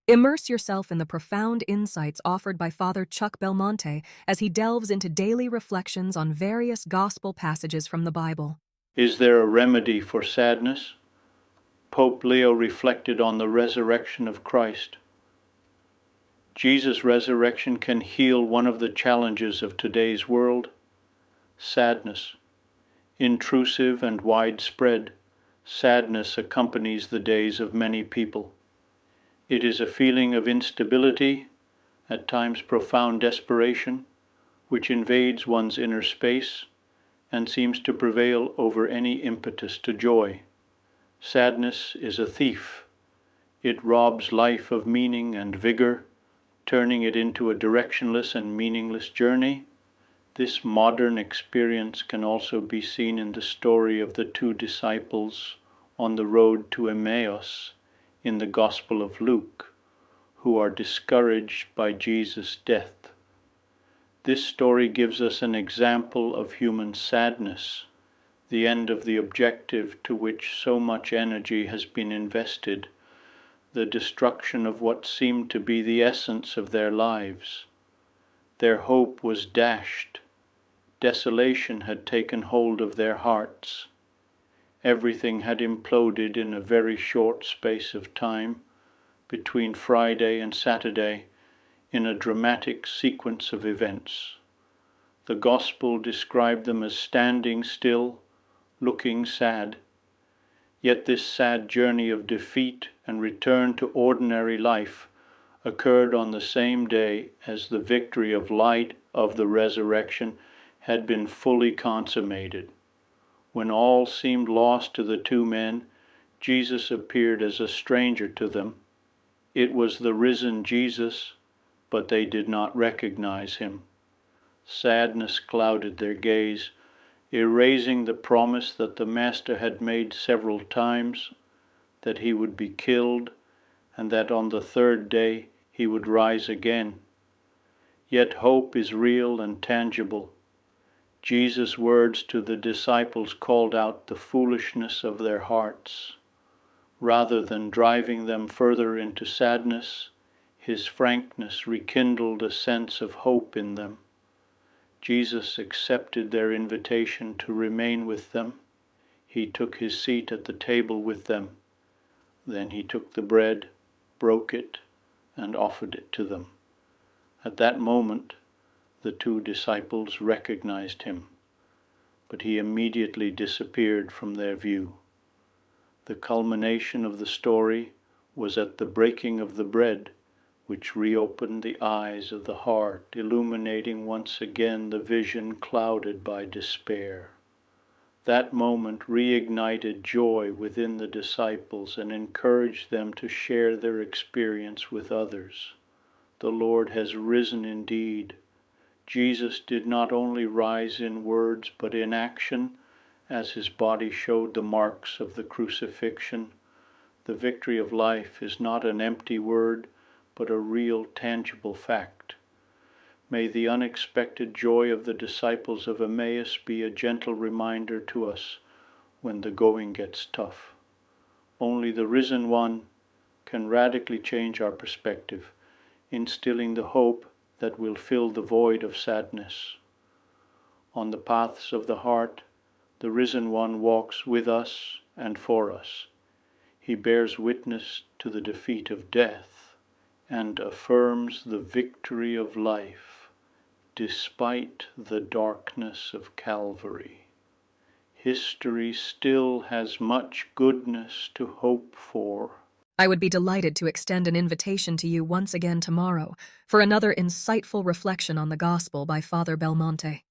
Immerse yourself in the profound insights offered by Father Chuck Belmonte as he delves into daily reflections on various gospel passages from the Bible. Is there a remedy for sadness? Pope Leo reflected on the resurrection of Christ. Jesus' resurrection can heal one of the challenges of today's world: sadness. Intrusive and widespread, sadness accompanies the days of many people. It is a feeling of instability, at times profound desperation, which invades one's inner space and seems to prevail over any impetus to joy. Sadness is a thief. It robs life of meaning and vigor, turning it into a directionless and meaningless journey. This modern experience can also be seen in the story of the two disciples on the road to Emmaus in the Gospel of Luke, who are discouraged by Jesus' death. This story gives us an example of human sadness, the end of the objective to which so much energy has been invested, the destruction of what seemed to be the essence of their lives. Their hope was dashed. Desolation had taken hold of their hearts. Everything had imploded in a very short space of time, between Friday and Saturday, in a dramatic sequence of events. The Gospel described them as standing still, looking sad. Yet this sad journey of defeat and return to ordinary life occurred on the same day as the victory of light of the resurrection had been fully consummated. When all seemed lost to the two men, Jesus appeared as a stranger to them. It was the risen Jesus, but they did not recognize him. Sadness clouded their gaze, erasing the promise that the Master had made several times, that he would be killed, and that on the third day he would rise again. Yet hope is real and tangible. Jesus' words to the disciples called out the foolishness of their hearts. Rather than driving them further into sadness, his frankness rekindled a sense of hope in them. Jesus accepted their invitation to remain with them. He took his seat at the table with them. Then he took the bread, broke it, and offered it to them. At that moment, the two disciples recognized him, but he immediately disappeared from their view. The culmination of the story was at the breaking of the bread, which reopened the eyes of the heart, illuminating once again the vision clouded by despair. That moment reignited joy within the disciples and encouraged them to share their experience with others. The Lord has risen indeed. Jesus did not only rise in words but in action, as his body showed the marks of the crucifixion. The victory of life is not an empty word, but a real, tangible fact. May the unexpected joy of the disciples of Emmaus be a gentle reminder to us when the going gets tough. Only the risen one can radically change our perspective, instilling the hope that will fill the void of sadness. On the paths of the heart, the risen one walks with us and for us. He bears witness to the defeat of death and affirms the victory of life, despite the darkness of Calvary. History still has much goodness to hope for. I would be delighted to extend an invitation to you once again tomorrow for another insightful reflection on the Gospel by Father Belmonte.